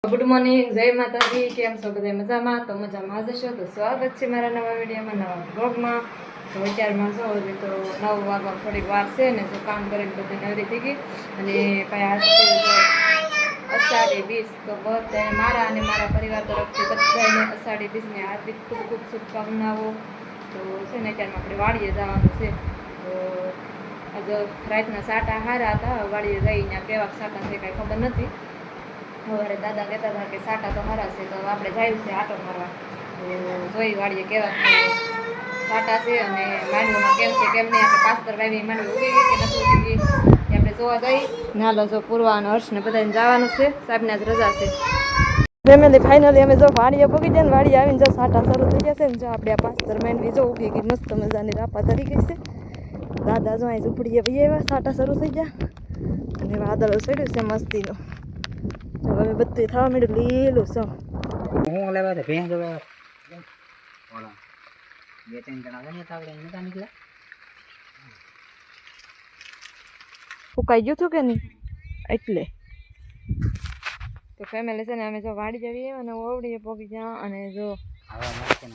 Good morning, જય માતાજી. કેમ છો બધા? મજામાં? તો મજામાં જ હશો. તો સ્વાગત છે મારા નવા વિડીયોમાં, નવા બ્લોગમાં. તો અત્યારમાં જો તો 9 વાગવા થોડીક વાર છે ને, તો કામ કરીને બધી નવરી થઈ ગઈ. અને અષાઢી બીજ તો બધા મારા અને મારા પરિવાર તરફથી બધાને અષાઢી બીજની હાર્દિક ખૂબ ખૂબ શુભકામનાઓ. તો છે ને અત્યારમાં આપણે વાડીએ જવાનું છે. તો આજે રાતના સાટા હારા હતા. વાડીએ જઈને કેવા સાટા છે કાંઈ ખબર નથી. સવારે દાદા કહેતા હતા કે સાટા તો સારા છે, તો આપણે જાય છે આટો મારવા. તો જોઈ વાળીએ કેવા સાટા છે અને માંડવીમાં કેમ છે કેમ નહીં. આપણે પાસ્તર વાવી માંડવી ઉગી ગઈ કે નથી ઉગી ગઈ એ આપણે જોવા જઈ. નાલો જો પૂર્વા અને હર્ષને બધાને જવાનું છે, સાહેબને જ રજા છે. ફેમિલી ફાઇનલી અમે જો વાડીએ પગી જાય ને, વાડીએ આવીને જો સાટા શરૂ થઈ ગયા છે ને, જો આપણે આ પાસ્તર માંડવી જો ઉગી ગઈ, મસ્ત મજાની રાપા ધરી ગઈ છે. દાદા જો અહીં ઝૂંપડીએ ભાઈ એવા સાટા શરૂ થઈ ગયા અને વાદળો ચડ્યું છે મસ્તીનું. હવે બધું થવા માંડ્યું લીલું છે. હું લેવા દે ભેંસ જોવા ઓલા બે ત્રણ જણા ગણી તાવડે નતા નીકળ્યા. ફૂકાઈ ગયું હતું કે નહીં એટલે. તો ફેમિલી છે ને અમે જો વાડી જઈએ અને ઓવડીએ પોગી ગયા અને જો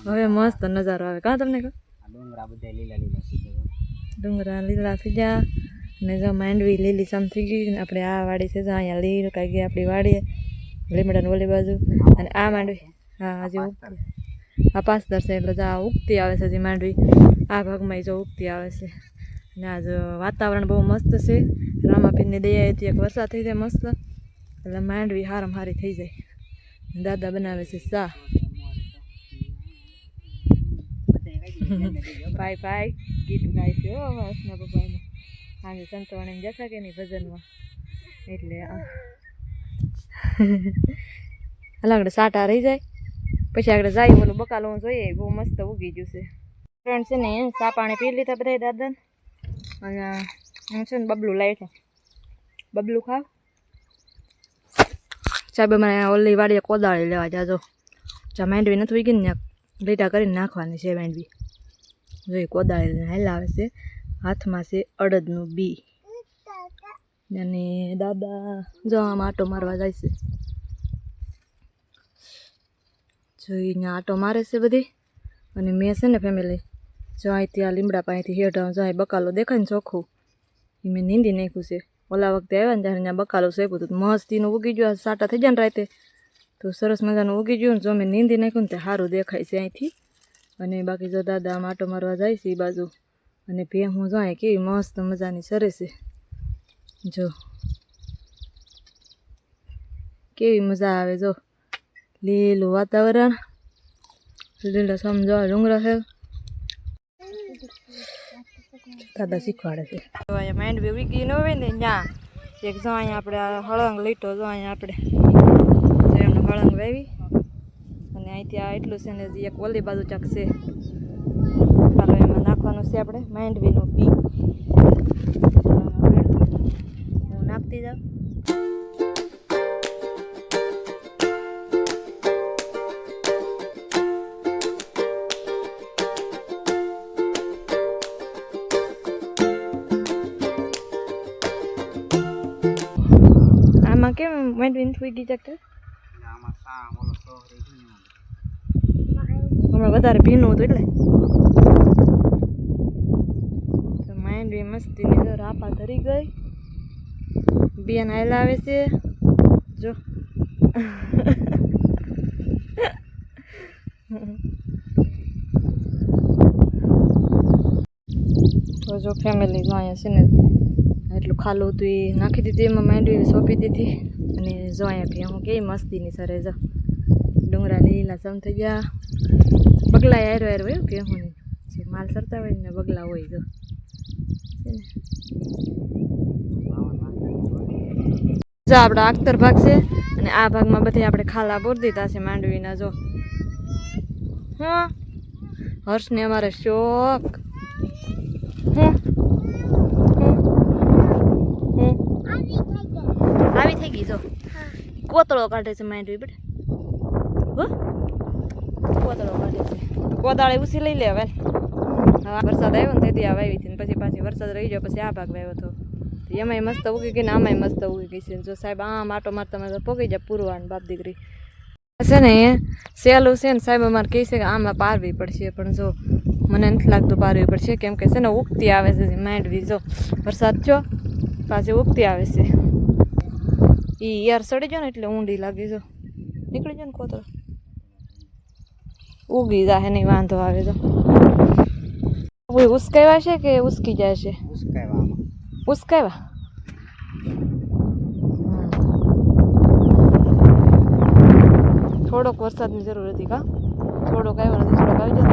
હવે મસ્ત નજારો આવે. કાં તમને કહો ડુંગરા બધા લીલા લીલા થઈ ગયા. ડુંગરા લીલા થઈ ગયા અને જો માંડવી લીલી સમ થઈ ગઈ. આપણે આ વાડી છે જો અહીંયા લીલું કાંઈ ગઈ આપણી વાડીએ લીમડાની ઓલી બાજુ. અને આ માંડવી હા હજી ઉગતી, આ પાસ્તર છે એટલે આ ઉગતી આવે છે હજી માંડવી. આ ભાગમાં જો ઉગતી આવે છે. અને આ જો વાતાવરણ બહુ મસ્ત છે. રામાપીરની દયાથી એક વરસાદ થઈ જાય મસ્ત, એટલે માંડવી હારામ હારી થઈ જાય. દાદા બનાવે છે ચા. ભાઈ ભાઈ ગીત ગાય છે હો હર્ષના પપ્પાને. આજે સંતવાણી જતા કે નહીં ભજનમાં, એટલે હાલ આગળ સાટા રહી જાય પછી આગળ જાય બોલું બકાલું જોઈએ. બહુ મસ્ત ઉગી ગયું છે. ફ્રેન્ડ છે ને ચા પાણી પી લીધા બધા દાદાને. અને હું છે ને બબલું લાવી છે. બબલું ખાવ સાહેબ મને ઓલી વાડીએ કોદાળી લેવા જાજો. જ્યાં માંડવી નથી ઉગી ને લીટા કરીને નાખવાની છે માંડવી. જોઈ કોદાળી લઈને હાલ આવે છે. હાથમાં છે અડદનું બી. અને દાદા જો આમાં આટો મારવા જાય છે. જોઈને આટો મારે છે બધી. અને મેં છે ને ફેમિલી જો અહીંથી આ લીમડા પાસેથી હેઠા જો અહીં બકાલો દેખાય ને ચોખ્ખું, એ મેં નીંદી નાખ્યું છે. ઓલા વખતે આવ્યા ને ત્યારે ત્યાં બકાલો સેપું હતું મસ્તીનું ઉગી ગયું. સાટા થઈ જાય ને રાતે તો સરસ મજાનું ઉગી ગયું ને જો મેં નીંદી નાખ્યું ને તે સારું દેખાય છે અહીંથી. અને બાકી જો દાદા આમ આટો મારવા જાય છે એ બાજુ. અને ભેહું જો અહીં કેવી મસ્ત મજાની સરે છે. જો કેવી મજા આવે. જો લીલું વાતાવરણ, લીલો સમજો ડુંગરા છે. દાદા શીખવાડે છે. તો અહીંયા માંડવી ઉગી ન હોય ને ત્યાં એક જો અહીંયા આપણે હળંગ લીટો જો અહીંયા આપણે એમને હળંગ વાવી અને અહીંથી આ એટલું છે ને એક ઓલી બાજુ ચાક છે. ચાલો એમાં નાખવાનું છે આપણે માંડવીનું બી. હું નાખતી જાઉં. આમાં કેમ માંડવી નથી ઉગી શકતા? આમાં સા ઓલો તો રહી ગયું. હમણાં વધારે ભીનું હતું એટલે તો માંડવી મસ્તીની જો રાપા ધરી ગઈ. બિયાન હાલ આવે છે જો. તો જો ફેમિલી જો અહીંયા છે ને એટલું ખાલું હતું એ નાખી દીધું એમાં માંડવી સોંપી દીધી. અને જો અહીંયા ભી હું કેવી મસ્તીની સરે જો ડુંગરા લીલા સમ થઈ ગયા. બગલા હારો હારો હોય કે હું જે માલ સરતા હોય ને બગલા હોય જો જો આપણા આખતર ભાગ છે અને આ ભાગમાં બધી આપણે ખાલા બોર દીધા છે માંડવીના. જો હા હર્ષને અમારે શોખ આવી થઈ ગઈ. જો કોતળો કાઢે છે માંડવી બેટા. કોતળો કાઢે છે. કોદાળી ઉસી લઈ લે હવે. વરસાદ આવ્યો ને તેથી આ વાવી હતી, પછી પાછી વરસાદ રહી ગયો પછી આ ભાગ વાવ્યો હતો. એમાંય મસ્ત ઉગી ગઈ ને આમાંય મસ્ત ઉગી ગઈ છે. જો સાહેબ આમ આટો મારતા પોગી જાય પૂરવાન બાપ દીકરી છે ને એ સહેલું છે ને સાહેબ અમારે કહે છે કે આમાં પારવી પડશે, પણ જો મને નથી લાગતું પારવી પડશે, કેમ કે છે ને ઉગતી આવે છે માંડવી. જો વરસાદ છો પાછી ઉગતી આવે છે. એ યાર સડી જાય ને એટલે ઊંડી લાગી. જો નીકળી જાય ને કોતરો ઉગી જાય નહીં વાંધો આવે. તો કોઈ ઉસકાવ્યા છે કે ઉસકી જાય છે? ઉસકાવ્યા. થોડોક વરસાદની જરૂર હતી કા, થોડોક આવ્યો નથી, થોડોક આવી જાય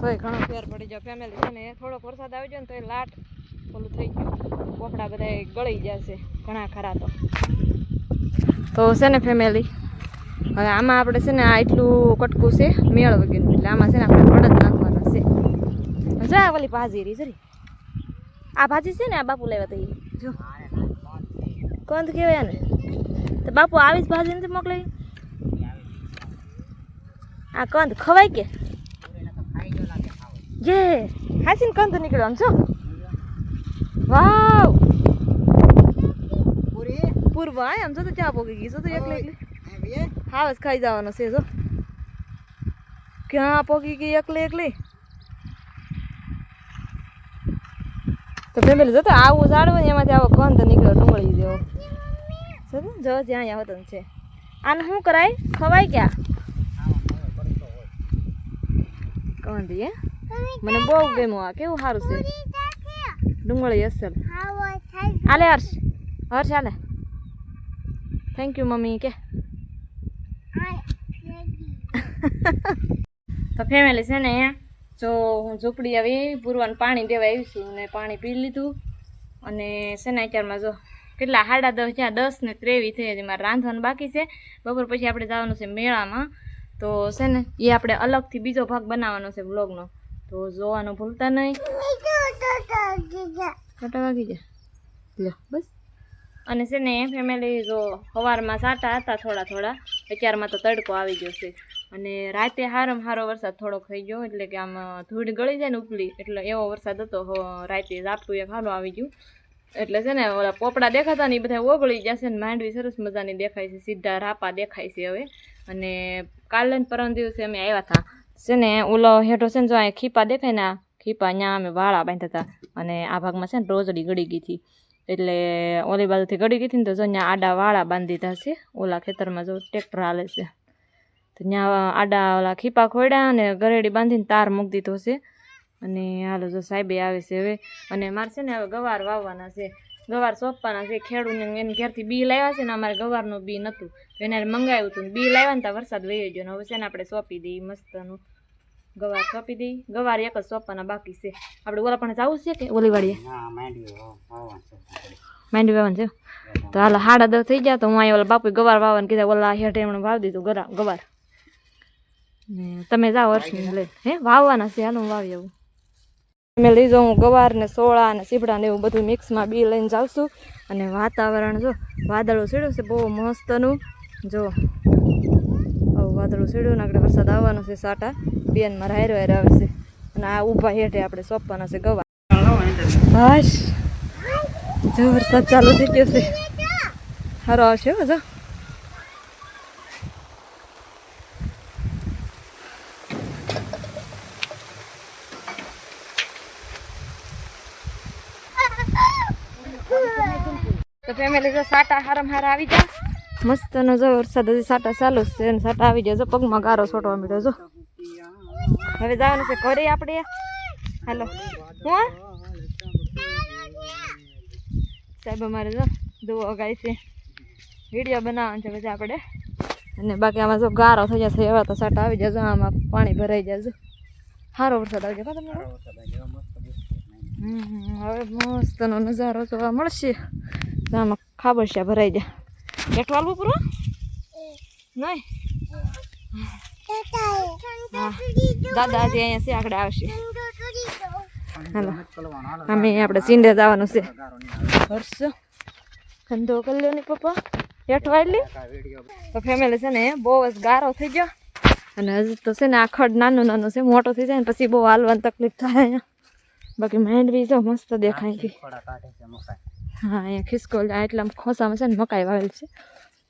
તોય ઘણો ફેર પડી જાય. ફેમિલી છે ને થોડોક વરસાદ આવી જાય ને તો એ લાટ ઓલું થઈ ગયું, પોપડા બધા ગળી જશે ઘણા ખરા. તો છે ને ફેમિલી હવે આમાં આપણે છે ને આ એટલું કટકું છે મેળ વગેરે, એટલે આમાં છે ને આપણે અડદ નાખવાના છે. જો ઓલી ભાજી રહી જરી, આ ભાજી છે ને આ બાપુ લાવ્યા હતા એ જો કંદ કહેવાય ને, તો બાપુ આવી જ ભાજી નથી મોકલાવી. આ કંદ ખવાય કે જે હાસીને કંદ નીકળ્યો આમ છો. વાવ પૂર્વ આ આમ જો તો ચા પોગી ગઈ. જો તો એકલી એકલી હાવ જ ખાઈ જવાનો છે. જો ક્યાં પોગી ગઈ એકલી એકલી. તો ફેમિલી જો તો આવું ઝાડવું ને એમાંથી આવો કંદ નીકળ્યો ડુંગળી જેવો. જો જ્યાં અહીંયા હોતો છે. આને શું કરાય ખવાય ક્યાં કંદ? એ મને બહુ ગમ્યું. આ કેવું સારું છે ડુંગળી અસલ. આલે હર્ષ, હર્ષ આલે. થેન્ક યુ મમ્મી કે. તો ફેમિલી છે ને જો હું ઝૂંપડી આવી પૂરવાનું પાણી દેવા આવીશું અને પાણી પી લીધું. અને છે ને અત્યારમાં જો કેટલા 10:30 જ્યાં 10 ને 23 થઈ હજી મારે રાંધવાનું બાકી છે. બપોર પછી આપણે જવાનું છે મેળામાં. તો છે ને એ આપણે અલગથી બીજો ભાગ બનાવવાનો છે વ્લોગનો, તો જોવાનું ભૂલતા નહીં. કાંટા વાગી જાય લે બસ. અને છે ને ફેમિલી જો સવારમાં સાટા હતા થોડા થોડા, અત્યારમાં તો તડકો આવી ગયો છે. અને રાતે હારમ હારો વરસાદ થોડોક થઈ ગયો, એટલે કે આમ ધૂળ ગળી જાય ને ઉપલી, એટલે એવો વરસાદ હતો. રાતે ઝાપટું એક હારો આવી ગયું, એટલે છે ને ઓલા પોપડા દેખાતા ને એ બધા ઓગળી જશે ને માંડવી સરસ મજાની દેખાય છે, સીધા રાપા દેખાય છે હવે. અને કાલે ને પરમ દિવસે અમે આવ્યા હતા છે ને ઓલો હેઠો છે ને જો અહીંયા ખીપા દેખાય ને આ ખીપા ત્યાં અમે વાળા બાંધ્યા હતા. અને આ ભાગમાં છે ને રોજડી ગળી ગઈ હતી, એટલે ઓલી બાજુથી ગળી ગઈ હતી ને તો જો અહીંયા આડા વાળા બાંધી દીધા છે. ઓલા ખેતરમાં જો ટ્રેક્ટર હાલે છે તો ત્યાં આડા ઓલા ખીપા ખોડ્યા અને ગરેડી બાંધીને તાર મૂકી દીધો છે. અને હાલો જો સાહેબે આવે છે હવે. અને મારે છે ને હવે ગવાર વાવવાના છે, ગવાર સોંપવાના છે. ખેડૂને એને ઘેરથી બી લાવ્યા છે ને, અમારે ગવારનું બી નહોતું તો એને મંગાવ્યું હતું. બી લાવ્યા ને ત્યાં વરસાદ વહી ગયો ને હવે છે ને આપણે સોંપી દઈએ મસ્તનું ગવાર સોંપી દઈએ. ગવાર એક જ સોંપવાના બાકી છે. આપણે ઓલા પણ જવું છે કે ઓલી વાડીએ માંડવી વાવવાનું છે. તો હાલો 10:30 થઈ ગયા તો હું અહીંયા ઓલા બાપુ ગવાર વાવવાનું કીધા, ઓલા હેઠે એમણે વાવી દીધું ગવાર. ને તમે જાઓ વર્ષની લઈ હે વાવવાના છે. હાલો હું વાવી આવું. મેં લીધો હું ગવાર ને સોળા ને સીપડા ને એવું બધું મિક્સમાં બી લઈને જાઉં છું. અને વાતાવરણ જો વાદળું સીડ્યું છે બહુ મસ્તનું. જો વાદળું સીડ્યું ને આગળ વરસાદ આવવાનો છે. સાટા બેન મારા હારે આવે છે. અને આ ઊભા હેઠે આપણે સોંપવાના છે ગવાર. હાશ જો વરસાદ ચાલુ થઈ ગયો છે, સારો આવશે હો. જો તો ફેમિલી જો સાટા હારમ હારા આવી જાય મસ્તનો. જો વરસાદ હજી સાટા ચાલુ જ છે ને સાટા આવી જાય. જો પગમાં ગારો છોટવા મળ્યો. જો હવે જવાનું છે ઘરે આપણે. હાલો હું સાહેબ અમારે જો દુઓ ગાય છે, વિડીયો બનાવવાનો છે પછી આપણે. અને બાકી આમાં જો ગારો થઈ જશે એવા તો સાટા આવી જાય. જો આમાં પાણી ભરાઈ જાય. જો સારો વરસાદ આવી જાય તમને. હવે મસ્તનો નજારો જોવા મળશે. આમાં ખાબોચિયા ભરાઈ જાય. બેઠું હાલવું પૂરું નહીં. દાદા હજી અહીંયા છે આગળ આવશે. હાલો અમે આપણે સીંડે જવાનું છે. હર્ષ ધંધો કરી લ્યો ને પપ્પા હેઠ વાળી. તો ફેમિલી છે ને બહુ જ ગારો થઈ ગયો. અને હજી તો છે ને આ ખડ નાનું નાનું છે, મોટો થઈ જાય ને પછી બહુ હાલવાની તકલીફ થાય અહીંયા. બાકી માંડવી જો મસ્ત દેખાય છે. થોડા કાઢે છે મકાઈ. હા અહીંયા ખિસકોલ એટલા ખોસામાં છે ને મકાઈ વાવેલ છે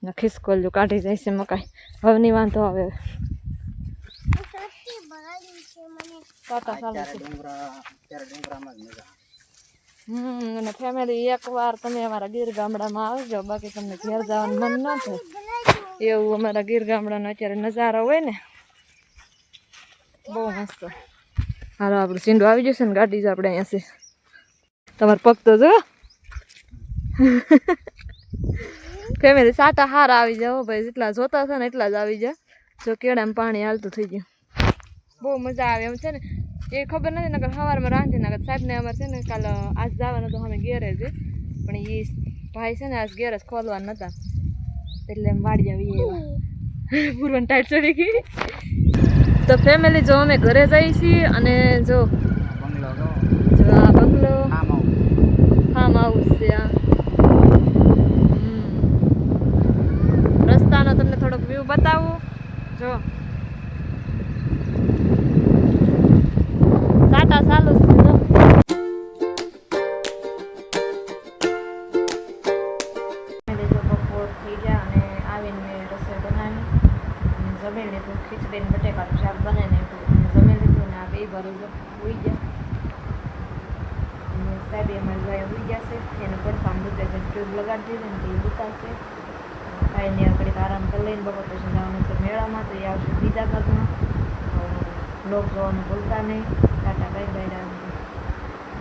ને ખિસકોલ જો કાઢી જાય છે મકાઈ હવની વાંધો આવે કાંટા ચાલે છે. અત્યારે ડુંગરામાં જ મજા આવે. અને ફેમિલી એકવાર તમે અમારા ગીર ગામડામાં આવજો બાકી તમને ઘેર જવાનું મન ન થાય એવું અમારા ગીર ગામડાનો અત્યારે નજારો હોય ને બહુ મસ્ત. હાલો આપણું સીંડું આવી જશે ને ગાડી જ આપણે અહીંયા છે. તમારે પગ તો જો ફેમિલી સાટા હારા આવી જાઓ ભાઈ જેટલા જોતા હતા ને એટલા જ આવી જાય. જો કેળામાં પાણી હાલતું થઈ ગયું બહુ મજા આવે એમ છે ને એ ખબર નથી નકર સવારમાં રાંધી નાખત સાહેબને અમારે છે ને કાલે આજ જવાનું તો અમે ઘેરે જ પણ એ ભાઈ છે ને આજ ઘેર જ ખોલવા નહોતા એટલે એમ વાડી આવી એવા પૂરવાની ટાઈટ ચડી ગઈ. તો ફેમિલી જો અમે ઘરે જઈએ છીએ અને જો બંગલો જો જો આ બંગલો આમ આવું. ફાર્મ હાઉસ છે આ રસ્તાનો તમને થોડોક વ્યૂ બતાવું જો સાટા ચાલુ જ છે જો બપોર થઈ ગયા અને આવીને મેં રસોઈ બનાવી અને જમી લીધું ખીચડીને બટેકાનું શાક બનાવી નાખ્યું અને જમી લીધું ને આ બે ભરું ઉઈ ગયા અને સાહેબે અમારે ભાઈ ઉઈ ગયા છે એને પડખામ દૂધે ટ્યુબ લગાડી દીધી ને તે ઉતારશે ભાઈને આગળ આરામ કરી લઈને બપોર પછી જવાનું છે મેળામાં તો એ આવશે બીજા ભાગમાં બ્લોગ જોવાનું ભૂલતા નહીં ટાટા બાય બાય.